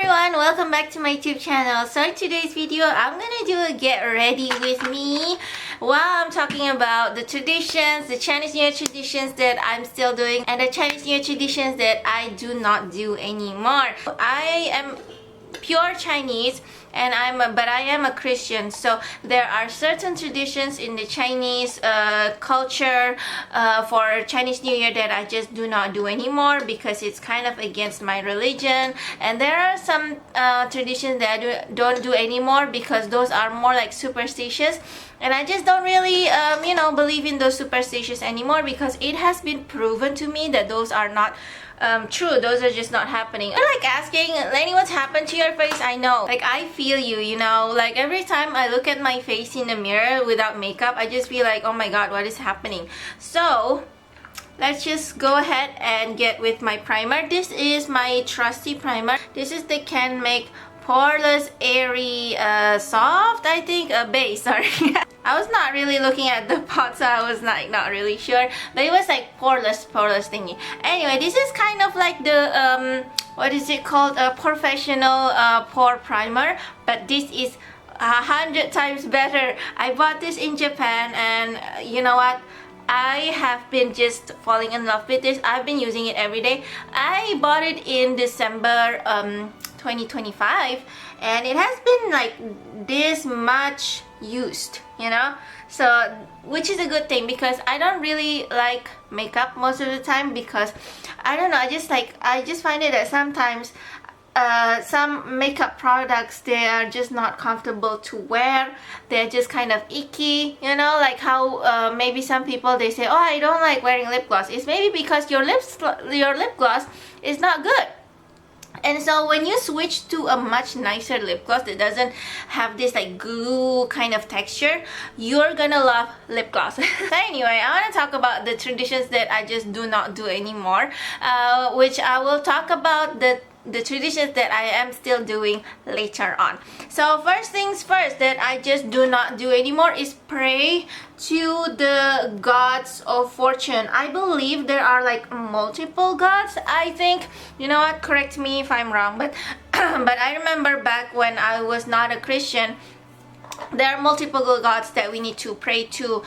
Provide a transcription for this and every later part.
everyone, welcome back to my YouTube channel. So in today's video, I'm gonna do a get ready with me while I'm talking about the traditions, the Chinese New Year traditions that I'm still doing and the Chinese New Year traditions that I do not do anymore. I am pure Chinese and I am a Christian, so there are certain traditions in the Chinese culture for Chinese New Year that I just do not do anymore because it's kind of against my religion, and there are some traditions that I don't do anymore because those are more like superstitious, and I just don't really believe in those superstitions anymore because it has been proven to me that those are not true. Those are just not happening. You're like asking, Lenny, what's happened to your face? I know, like I feel you, you know, like every time I look at my face in the mirror without makeup, I just feel like, oh my god, what is happening? So let's just go ahead and get with my primer. This is my trusty primer. This is the Canmake Poreless Airy Soft, I think, base, sorry. I was not really looking at the pot, so I was not really sure, but it was like poreless thingy. Anyway, this is kind of like the what is it called, a professional pore primer, but this is 100 times better. I bought this in Japan, and you know what, I have been just falling in love with this. I've been using it every day. I bought it in December 2025, and it has been like this much used, you know, so which is a good thing because I don't really like makeup most of the time because I don't know, I just find it that sometimes some makeup products, they are just not comfortable to wear. They're just kind of icky, you know, like how maybe some people, they say, oh, I don't like wearing lip gloss. It's maybe because your lip gloss is not good. And so when you switch to a much nicer lip gloss that doesn't have this like glue kind of texture, you're gonna love lip gloss. So anyway, I want to talk about the traditions that I just do not do anymore, which I will talk about the traditions that I am still doing later on. So first things first that I just do not do anymore is pray to the gods of fortune. I believe there are like multiple gods, I think. You know what, correct me if I'm wrong, but but I remember back when I was not a Christian, there are multiple gods that we need to pray to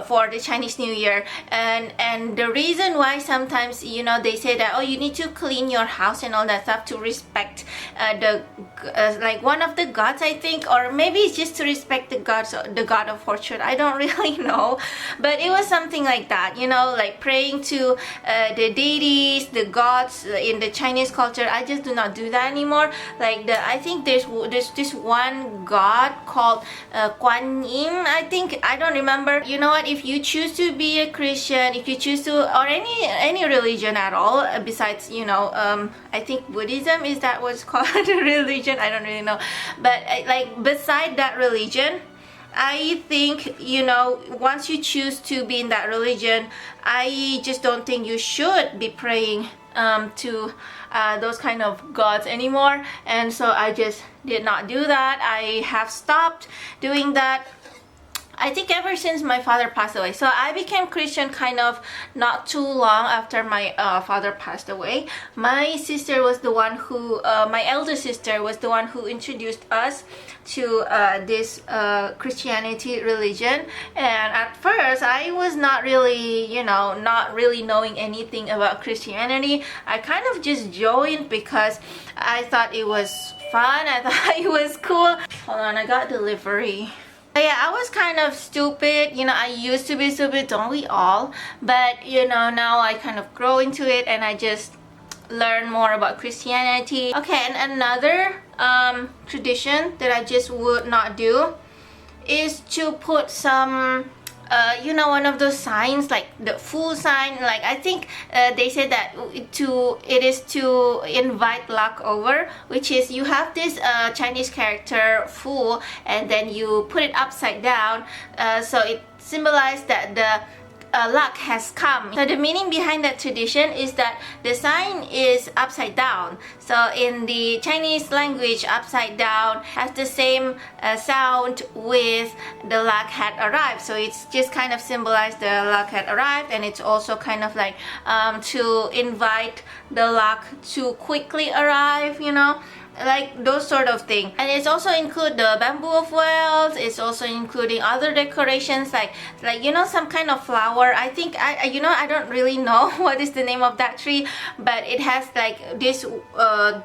for the Chinese New Year, and the reason why sometimes, you know, they say that, oh, you need to clean your house and all that stuff to respect like one of the gods, I think, or maybe it's just to respect the god of fortune. I don't really know, but it was something like that, you know, like praying to the deities, the gods in the Chinese culture. I just do not do that anymore. Like I think there's this one god called Guan Yin, I think. I don't remember. You know what, if you choose to be a Christian, if you choose to, or any religion at all besides, you know, I think Buddhism, is that what's called a religion? I don't really know, but like beside that religion, I think, you know, once you choose to be in that religion, I just don't think you should be praying to those kind of gods anymore. And so I just did not do that. I have stopped doing that, I think, ever since my father passed away. So I became Christian kind of not too long after my father passed away. My sister was the one who, my elder sister was the one who introduced us to this Christianity religion. And at first I was not really, you know, not really knowing anything about Christianity. I kind of just joined because I thought it was fun. I thought it was cool. Hold on, I got delivery. Yeah, I was kind of stupid, you know, I used to be stupid, don't we all? But, you know, now I kind of grow into it and I just learn more about Christianity. Okay, and another tradition that I just would not do is to put some you know, one of those signs, like the Fwee sign. Like I think they said that it is to invite luck over, which is you have this Chinese character Fwee, and then you put it upside down, so it symbolizes that the luck has come. So the meaning behind that tradition is that the sign is upside down. So in the Chinese language, upside down has the same sound with the luck had arrived. So it's just kind of symbolized the luck had arrived, and it's also kind of like to invite the luck to quickly arrive, you know. like those sort of thing. And it's also include the bamboo of wells. It's also including other decorations like you know, some kind of flower. I think I don't really know what is the name of that tree, but it has like this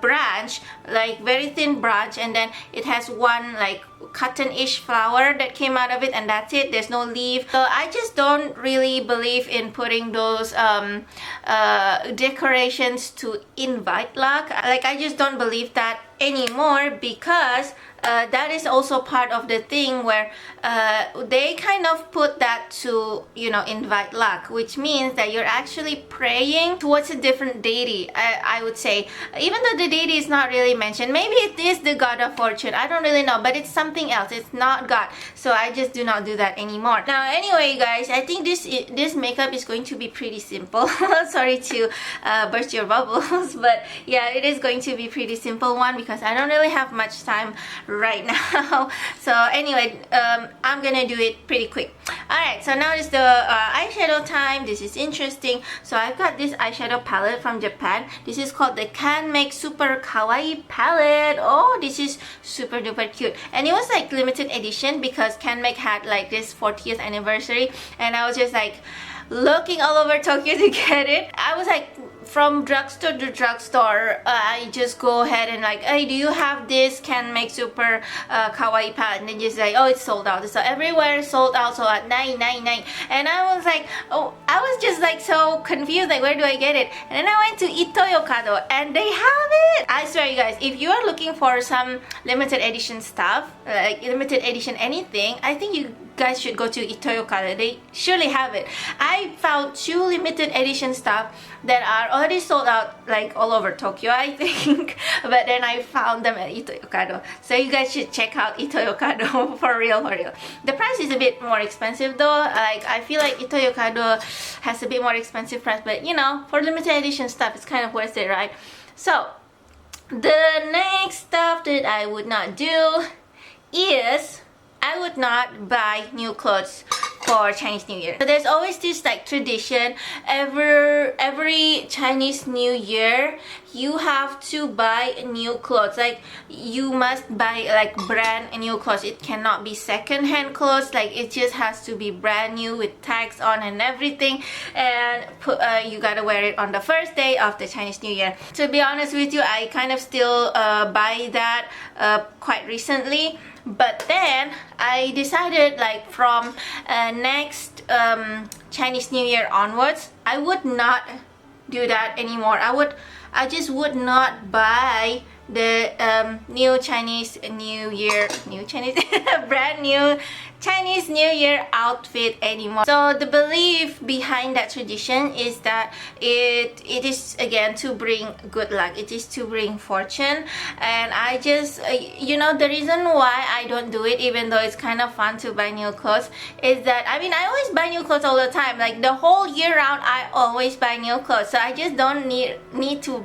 branch, like very thin branch, and then it has one like cotton-ish flower that came out of it, and that's it. There's no leaf. So I just don't really believe in putting those decorations to invite luck. Like, I just don't believe that anymore, because that is also part of the thing where they kind of put that to, you know, invite luck, which means that you're actually praying towards a different deity. I would say, even though the deity is not really mentioned, maybe it is the god of fortune, I don't really know, but it's something else. It's not God. So I just do not do that anymore. Now anyway guys, I think this makeup is going to be pretty simple. Sorry to burst your bubbles, but yeah, it is going to be pretty simple one, because I don't really have much time right now. So anyway, I'm gonna do it pretty quick. Alright, so now is the eyeshadow time. This is interesting. So I've got this eyeshadow palette from Japan. This is called the Canmake Super Kawaii palette. Oh, this is super duper cute, and it was like limited edition because Canmake had like this 40th anniversary, and I was just like looking all over Tokyo to get it. I was like, from drugstore to drugstore, I just go ahead and like, hey, do you have this Canmake Super Kawaii palette? And then just like, oh, it's sold out. So everywhere sold out, so at $9.99. And I was like, oh, I was just like so confused, like, where do I get it? And then I went to Ito-Yokado and they have it. I swear you guys, if you are looking for some limited edition stuff, like limited edition anything, I think you guys should go to Ito-Yokado. They surely have it. I found 2 limited edition stuff that are already sold out like all over Tokyo, I think. But then I found them at Ito-Yokado. So you guys should check out Ito-Yokado for real, for real. The price is a bit more expensive though. Like, I feel like Ito-Yokado has a bit more expensive price, but you know, for limited edition stuff, it's kind of worth it, right? So the next stuff that I would not do is I would not buy new clothes for Chinese New Year. So there's always this like tradition, every Chinese New Year you have to buy new clothes. Like, you must buy like brand new clothes. It cannot be second-hand clothes. Like, it just has to be brand new with tags on and everything, and you gotta wear it on the first day of the Chinese New Year. To be honest with you, I kind of still buy that quite recently. But then I decided, like, from next Chinese New Year onwards, I would not do that anymore. I just would not buy the new Chinese New Year, brand new Chinese New Year outfit anymore. So the belief behind that tradition is that it is again to bring good luck. It is to bring fortune. And I just you know, the reason why I don't do it, even though it's kind of fun to buy new clothes, is that I mean, I always buy new clothes all the time. Like, the whole year round I always buy new clothes. So I just don't need to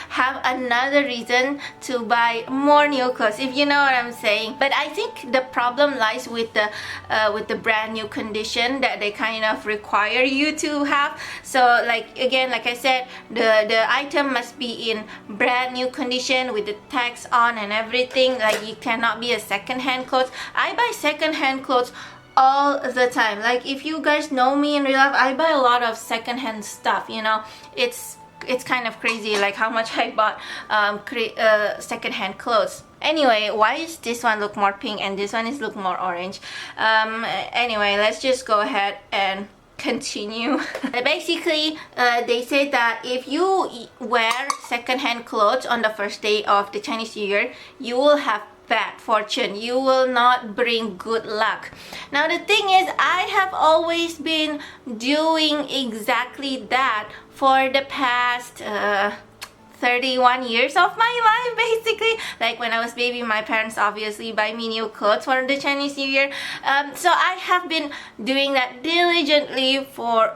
have another reason to buy more new clothes, if you know what I'm saying. But I think the problem lies with the brand new condition that they kind of require you to have. So like, again, like I said, the item must be in brand new condition with the tags on and everything. Like, you cannot be a second-hand clothes. I buy second-hand clothes all the time. Like, if you guys know me in real life, I buy a lot of second-hand stuff, you know. It's kind of crazy, like how much I bought second-hand clothes. Anyway, why is this one look more pink and this one is look more orange? Anyway, let's just go ahead and continue. Basically, they say that if you wear second-hand clothes on the first day of the Chinese New Year, you will have bad fortune. You will not bring good luck. Now the thing is, I have always been doing exactly that for the past 31 years of my life, basically. Like, when I was baby, my parents obviously buy me new clothes for the Chinese New Year. So I have been doing that diligently for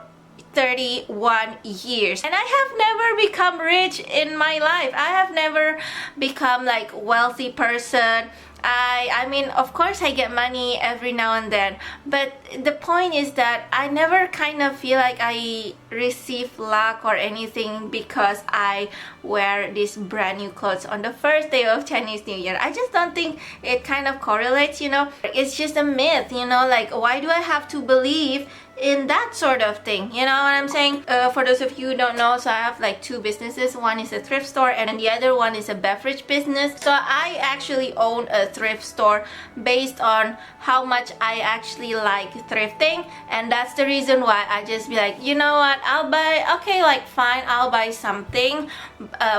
31 years, and I have never become rich in my life. I have never become like wealthy person. I mean, of course I get money every now and then, but the point is that I never kind of feel like I receive luck or anything because I wear these brand new clothes on the first day of Chinese New Year. I just don't think it kind of correlates, you know. It's just a myth, you know, like why do I have to believe in that sort of thing, you know what I'm saying? For those of you who don't know, so I have like two businesses. One is a thrift store and the other one is a beverage business. So I actually own a thrift store based on how much I actually like thrifting, and that's the reason why I just be like, you know what, I'll buy, okay, like fine, I'll buy something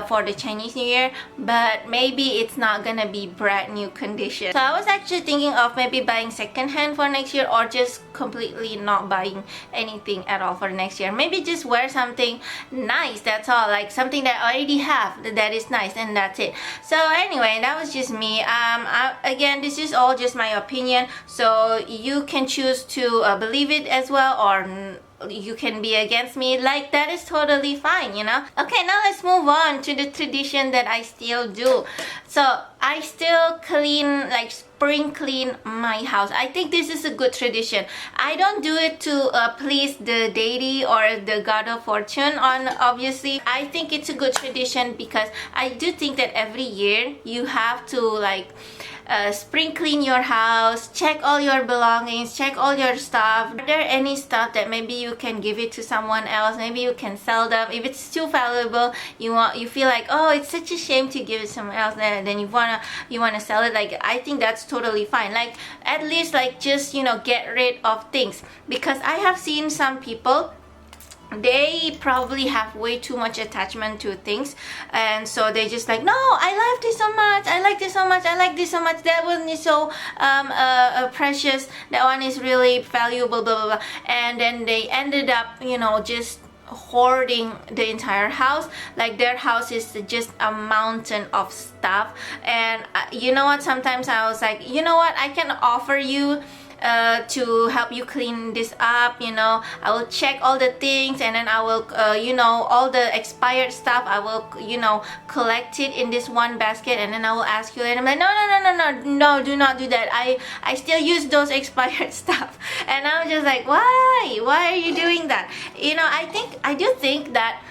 for the Chinese New Year, but maybe it's not gonna be brand new condition. So I was actually thinking of maybe buying secondhand for next year, or just completely not buying anything at all for next year. Maybe just wear something nice, that's all, like something that I already have that is nice, and that's it. So anyway, that was just me. Again, this is all just my opinion, so you can choose to believe it as well, or you can be against me, like that is totally fine, you know. Okay, now let's move on to the tradition that I still do. So I still clean, like spring clean my house. I think this is a good tradition. I don't do it to please the deity or the god of fortune, on obviously. I think it's a good tradition because I do think that every year you have to like spring clean your house, check all your belongings, check all your stuff. Are there any stuff that maybe you can give it to someone else, maybe you can sell them? If it's too valuable, you feel like, oh, it's such a shame to give it to someone else, and then you wanna sell it, like I think that's totally fine. Like at least like just, you know, get rid of things, because I have seen some people, they probably have way too much attachment to things, and so they just like, no, I love this so much, I like this so much, I like this so much, that one is so precious, that one is really valuable, blah blah blah, and then they ended up, you know, just hoarding the entire house. Like their house is just a mountain of stuff. And you know what, sometimes I was like, you know what, I can offer you to help you clean this up, you know. I will check all the things, and then I will you know, all the expired stuff, I will, you know, collect it in this one basket, and then I will ask you later. I'm like, no, do not do that. I still use those expired stuff. And I'm just like, why are you doing that? You know, I do think that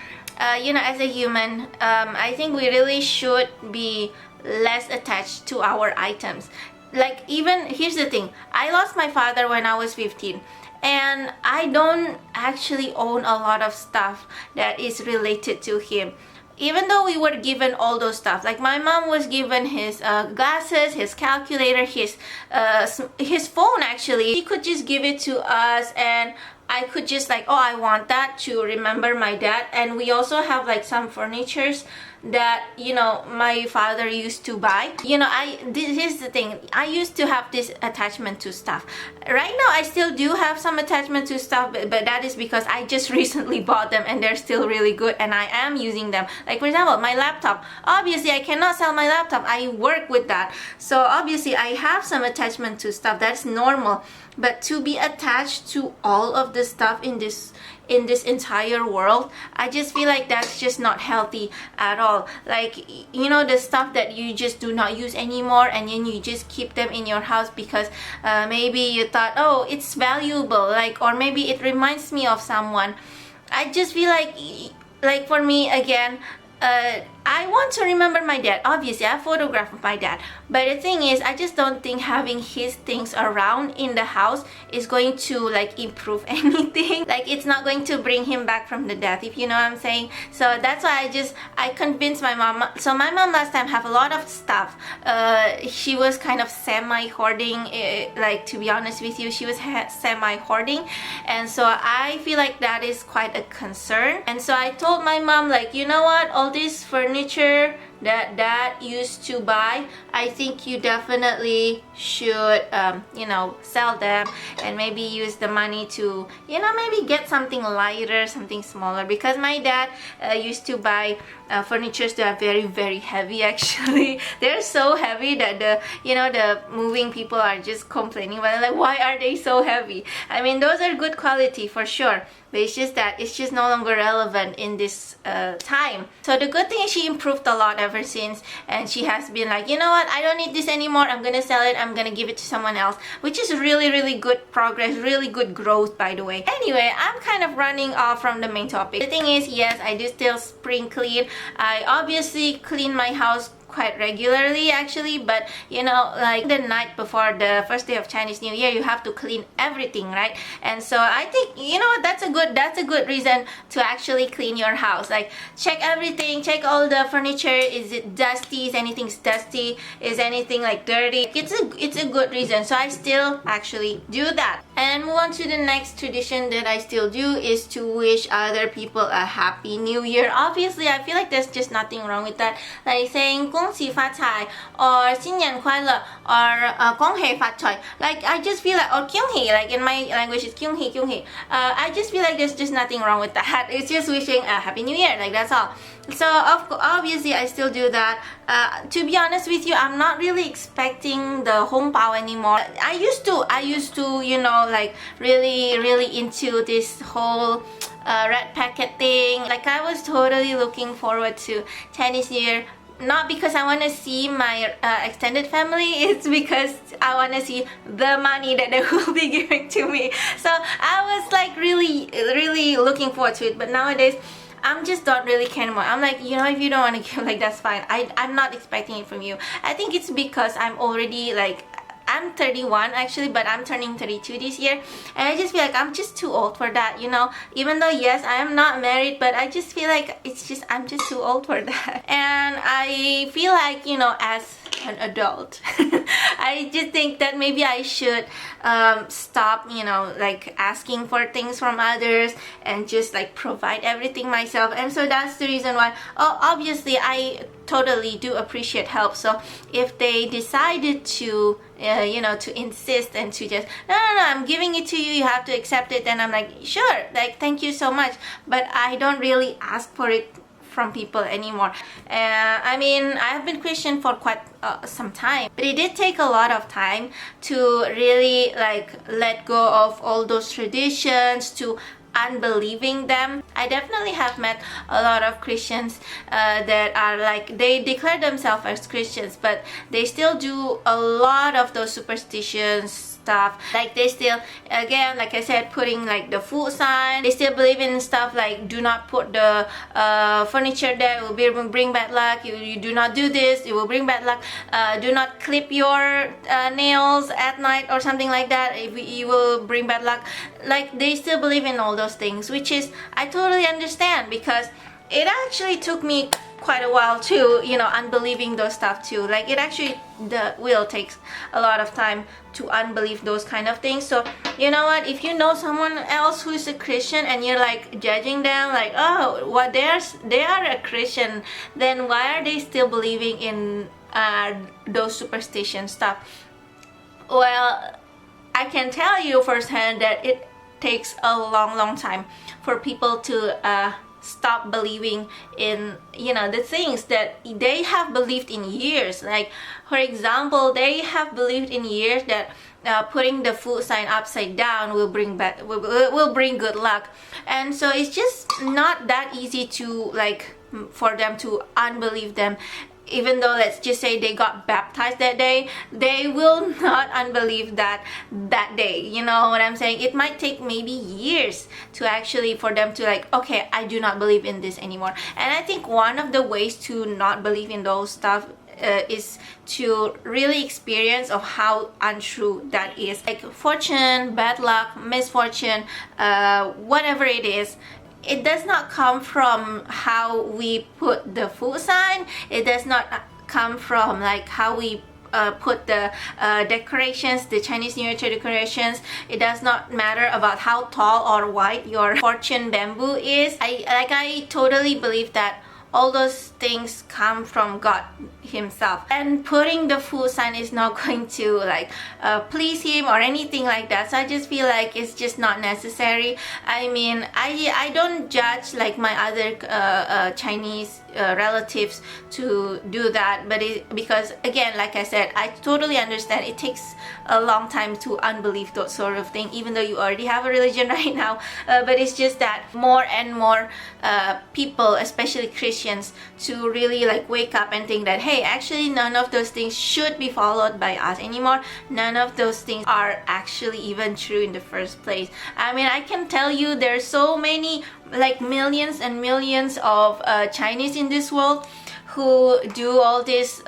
you know, as a human, I think we really should be less attached to our items. Like, even, here's the thing, I lost my father when I was 15, and I don't actually own a lot of stuff that is related to him. Even though we were given all those stuff, like my mom was given his glasses, his calculator, his phone actually. He could just give it to us, and I could just like, oh, I want that to remember my dad. And we also have like some furnitures that, you know, my father used to buy. You know, here's the thing, I used to have this attachment to stuff. Right now I still do have some attachment to stuff, but that is because I just recently bought them and they're still really good and I am using them. Like for example, my laptop, obviously I cannot sell my laptop, I work with that, so obviously I have some attachment to stuff. That's normal. But to be attached to all of the stuff in this entire world, I just feel like that's just not healthy at all. Like, you know, the stuff that you just do not use anymore, and then you just keep them in your house because maybe you thought, oh, it's valuable, like, or maybe it reminds me of someone. I just feel like for me, again, I want to remember my dad. Obviously, I have photograph of my dad. But the thing is, I just don't think having his things around in the house is going to like improve anything. Like, it's not going to bring him back from the death, if you know what I'm saying. So that's why I convinced my mom. So my mom last time have a lot of stuff. She was kind of semi-hoarding, like, to be honest with you, she was semi-hoarding. And so I feel like that is quite a concern. And so I told my mom, like, you know what, all this furniture that dad used to buy, I think you definitely should you know, sell them and maybe use the money to, you know, maybe get something lighter, something smaller, because my dad used to buy furnitures that are very, very heavy. Actually, they're so heavy that the moving people are just complaining about it, like, why are they so heavy? I mean, those are good quality for sure, but it's just that it's just no longer relevant in this time. So the good thing is she improved a lot ever since, and she has been like, you know what, I don't need this anymore, I'm gonna sell it, I'm gonna give it to someone else, which is really good progress, really good growth, by the way. Anyway, I'm kind of running off from the main topic. The thing is, yes, I do still spring clean. I obviously clean my house quite regularly actually, but you know, like the night before the first day of Chinese New Year, you have to clean everything, right? And so I think, you know what, that's a good reason to actually clean your house. Like, check everything, check all the furniture. Is it dusty? Is anything dusty? Is anything like dirty? It's a good reason. So I still actually do that. And move on to the next tradition that I still do is to wish other people a happy new year. Obviously, I feel like there's just nothing wrong with that. Like saying 恭喜发财 or 新年快乐 or 恭喜发财. Like, I just feel like, or 恭喜, like in my language it's 恭喜恭喜. I just feel like there's just nothing wrong with that. It's just wishing a happy new year, like that's all. So obviously I still do that. To be honest with you, I'm not really expecting the hongbao anymore. I used to, you know, like really into this whole red packet thing. Like, I was totally looking forward to Chinese New Year. Not because I want to see my extended family, it's because I want to see the money that they will be giving to me. So I was like really looking forward to it. But nowadays, I'm just don't really care anymore. I'm like, you know, if you don't want to give, like, that's fine. I'm not expecting it from you. I think it's because I'm already like, I'm 31 actually, but I'm turning 32 this year, and I just feel like I'm just too old for that, you know. Even though, yes, I am not married, but I just feel like I'm just too old for that. And I feel like, you know, as an adult, I just think that maybe I should stop, you know, like asking for things from others and just like provide everything myself. And so that's the reason why, obviously I totally do appreciate help. So if they decided to you know, to insist and to just no, I'm giving it to you, you have to accept it, then I'm like, sure, like, thank you so much. But I don't really ask for it from people anymore. I mean, I have been Christian for quite some time, but it did take a lot of time to really like let go of all those traditions, to unbelieving them. I definitely have met a lot of Christians that are like, they declare themselves as Christians, but they still do a lot of those superstitions stuff. Like, they still, again, like I said, putting like the food sign. They still believe in stuff like, do not put the furniture there, it will bring bad luck. You do not do this, it will bring bad luck. Do not clip your nails at night or something like that, you will bring bad luck. Like, they still believe in all those things, which is, I totally understand, because it actually took me quite a while to, you know, unbelieving those stuff too. Like, it actually will take a lot of time to unbelieve those kind of things. So you know what, if you know someone else who's a Christian and you're like judging them, like, oh, what, they are a Christian, then why are they still believing in those superstition stuff? Well, I can tell you firsthand that it takes a long time for people to stop believing in, you know, the things that they have believed in years. Like, for example, they have believed in years that putting the food sign upside down will bring good luck. And so it's just not that easy to, like, for them to unbelieve them. Even though, let's just say they got baptized that day, they will not unbelieve that day. You know what I'm saying? It might take maybe years to actually, for them to like, okay, I do not believe in this anymore. And I think one of the ways to not believe in those stuff is to really experience of how untrue that is. Like, fortune, bad luck, misfortune, whatever it is, it does not come from how we put the food sign. It does not come from like how we put the decorations, the Chinese New Year decorations. It does not matter about how tall or wide your fortune bamboo is. I totally believe that all those things come from God. himself, and putting the full sign is not going to like please him or anything like that. So I just feel like it's just not necessary. I mean, I don't judge like my other Chinese relatives to do that, but because again, like I said, I totally understand it takes a long time to unbelieve that sort of thing, even though you already have a religion right now. But it's just that more and more people, especially Christians, to really like wake up and think that, hey, actually none of those things should be followed by us anymore. None of those things are actually even true in the first place. I mean, I can tell you there's so many, like millions and millions of Chinese in this world who do all these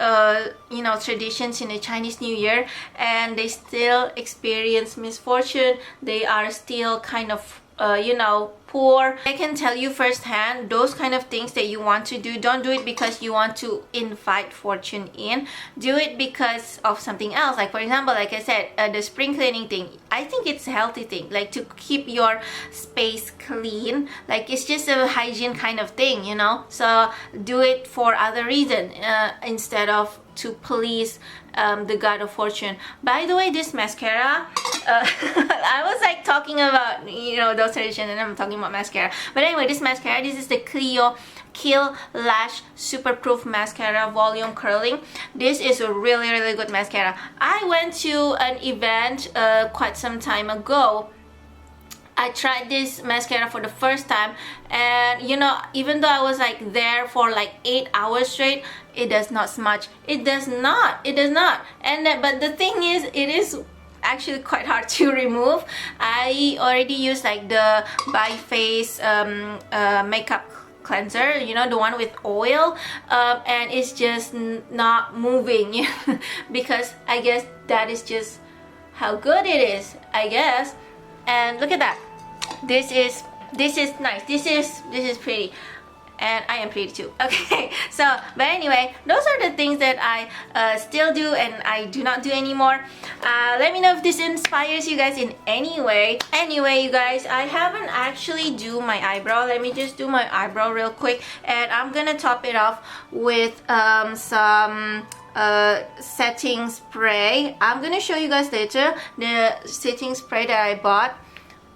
you know, traditions in the Chinese New Year, and they still experience misfortune. They are still kind of you know, poor. I can tell you firsthand, those kind of things that you want to do, don't do it because you want to invite fortune in. Do it because of something else. Like for example, like I said, the spring cleaning thing, I think it's a healthy thing, like to keep your space clean. Like it's just a hygiene kind of thing, you know. So do it for other reason instead of to please the god of fortune. By the way, this mascara, I was like talking about, you know, those traditions, and I'm talking about mascara. But anyway, this mascara, this is the CLIO Kill Lash Superproof Mascara Volume Curling. This is a really good mascara. I went to an event quite some time ago. I tried this mascara for the first time, and you know, even though I was like there for like 8 hours straight, it does not smudge. It does not. And but the thing is, it is actually quite hard to remove. I already used like the by face makeup cleanser, you know, the one with oil, and it's just not moving because I guess that is just how good it is, I guess. And look at that. This is nice. This is pretty, and I am pretty too. Okay, so but anyway, those are the things that I still do and I do not do anymore. Let me know if this inspires you guys in any way. Anyway, you guys, I haven't actually do my eyebrow. Let me just do my eyebrow real quick, and I'm gonna top it off with some setting spray. I'm gonna show you guys later the setting spray that I bought.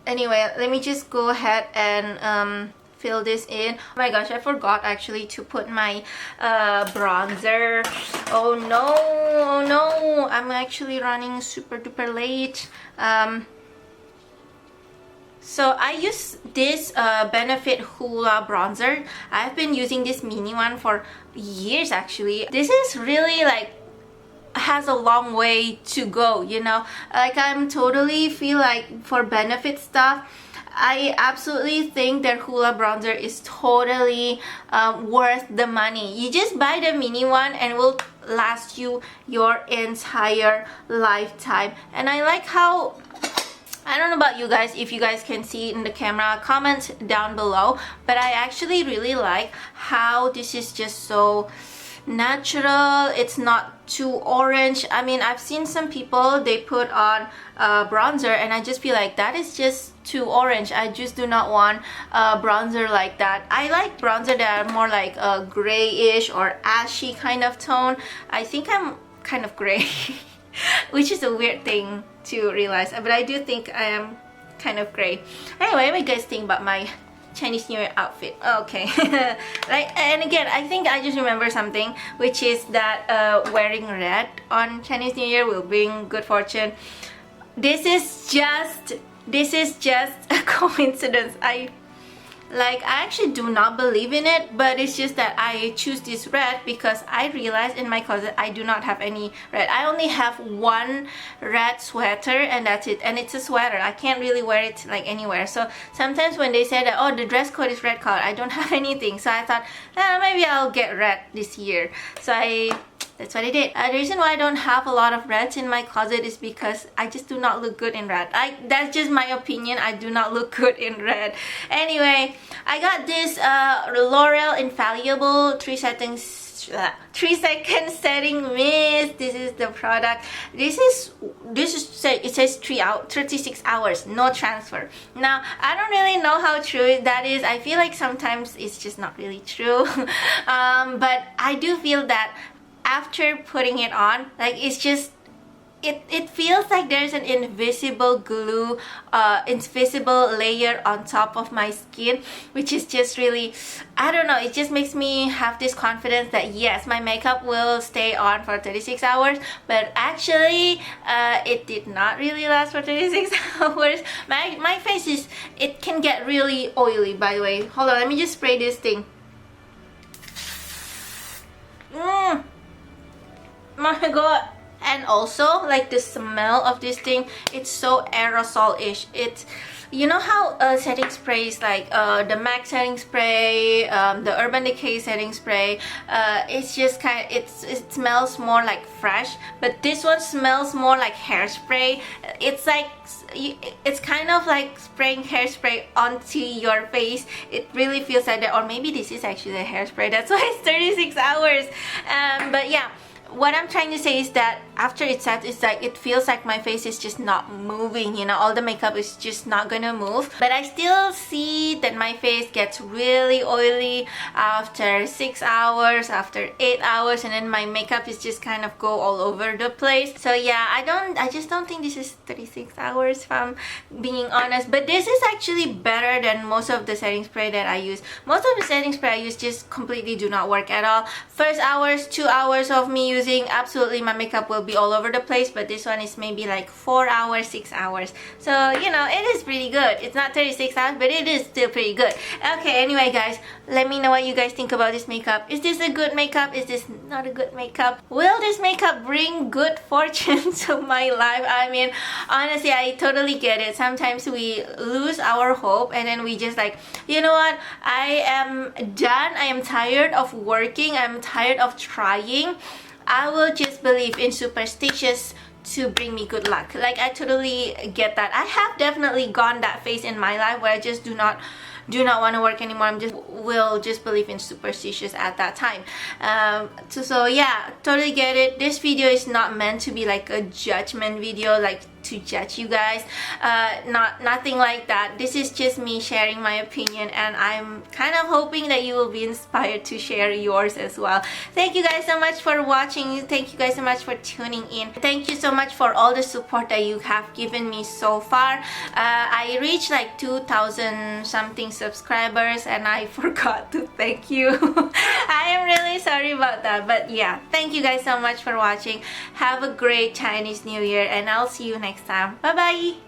Anyway, let me just go ahead and fill this in. Oh my gosh, I forgot actually to put my bronzer. Oh no, I'm actually running super duper late. So I use this Benefit HOOLA bronzer. I've been using this mini one for years actually. This is really like has a long way to go, you know. Like I'm totally feel like for Benefit stuff, I absolutely think their HOOLA bronzer is totally worth the money. You just buy the mini one and it will last you your entire lifetime. And I like how, I don't know about you guys, if you guys can see it in the camera, comment down below, but I actually really like how this is just so natural. It's not too orange. I mean, I've seen some people, they put on bronzer and I just feel like that is just too orange. I just do not want bronzer like that. I like bronzer that are more like a grayish or ashy kind of tone. I think I'm kind of gray which is a weird thing to realize, but I do think I am kind of gray. Anyway, what do you guys think about my Chinese New Year outfit? Okay. Like, and again, I think I just remember something, which is that wearing red on Chinese New Year will bring good fortune. This is just a coincidence. I actually do not believe in it, but it's just that I choose this red because I realized in my closet I do not have any red. I only have one red sweater and that's it, and it's a sweater. I can't really wear it like anywhere. So sometimes when they say that, oh, the dress code is red color, I don't have anything. So I thought, maybe I'll get red this year. So that's what I did. The reason why I don't have a lot of reds in my closet is because I just do not look good in red. That's just my opinion. I do not look good in red. Anyway, I got this L'Oreal Infallible 3 second setting mist. This is the product. This is it says 36 hours, no transfer. Now I don't really know how true that is. I feel like sometimes it's just not really true. But I do feel that after putting it on, like it's just it feels like there's an invisible glue, invisible layer on top of my skin, which is just really, I don't know, it just makes me have this confidence that yes, my makeup will stay on for 36 hours. But actually it did not really last for 36 hours. My face is, it can get really oily, by the way. Hold on, let me just spray this thing. My god. And also, like, the smell of this thing, it's so aerosol-ish. It's, you know how setting sprays, like the MAC setting spray, the Urban Decay setting spray, it's just kind of, it smells more like fresh, but this one smells more like hairspray. It's like, it's kind of like spraying hairspray onto your face. It really feels like that. Or maybe this is actually a hairspray, that's why it's 36 hours. But yeah, what I'm trying to say is that after it sets, it's like it feels like my face is just not moving, you know, all the makeup is just not gonna move. But I still see that my face gets really oily after 6 hours, after 8 hours, and then my makeup is just kind of go all over the place. So yeah, I just don't think this is 36 hours, if I'm being honest. But this is actually better than most of the setting spray that I use. Most of the setting spray I use just completely do not work at all. First hours, 2 hours of me using, absolutely my makeup will be all over the place, but this one is maybe like 4 hours, 6 hours. So you know, it is pretty good. It's not 36 hours, but it is still pretty good. Okay, anyway guys, let me know what you guys think about this makeup. Is this a good makeup? Is this not a good makeup? Will this makeup bring good fortune to my life? I mean, honestly, I totally get it. Sometimes we lose our hope and then we just like, you know what, I am done, I am tired of working, I'm tired of trying. I will just believe in superstitious to bring me good luck. Like, I totally get that. I have definitely gone that phase in my life where I just do not want to work anymore. I'm just believe in superstitious at that time. So yeah, totally get it. This video is not meant to be like a judgment video, like to judge you guys. Nothing like that. This is just me sharing my opinion, and I'm kind of hoping that you will be inspired to share yours as well. Thank you guys so much for watching. Thank you guys so much for tuning in. Thank you so much for all the support that you have given me so far. I reached like 2,000 something subscribers and I forgot to thank you. I am really sorry about that, but yeah, thank you guys so much for watching. Have a great Chinese New Year, and I'll see you next time. Bye bye.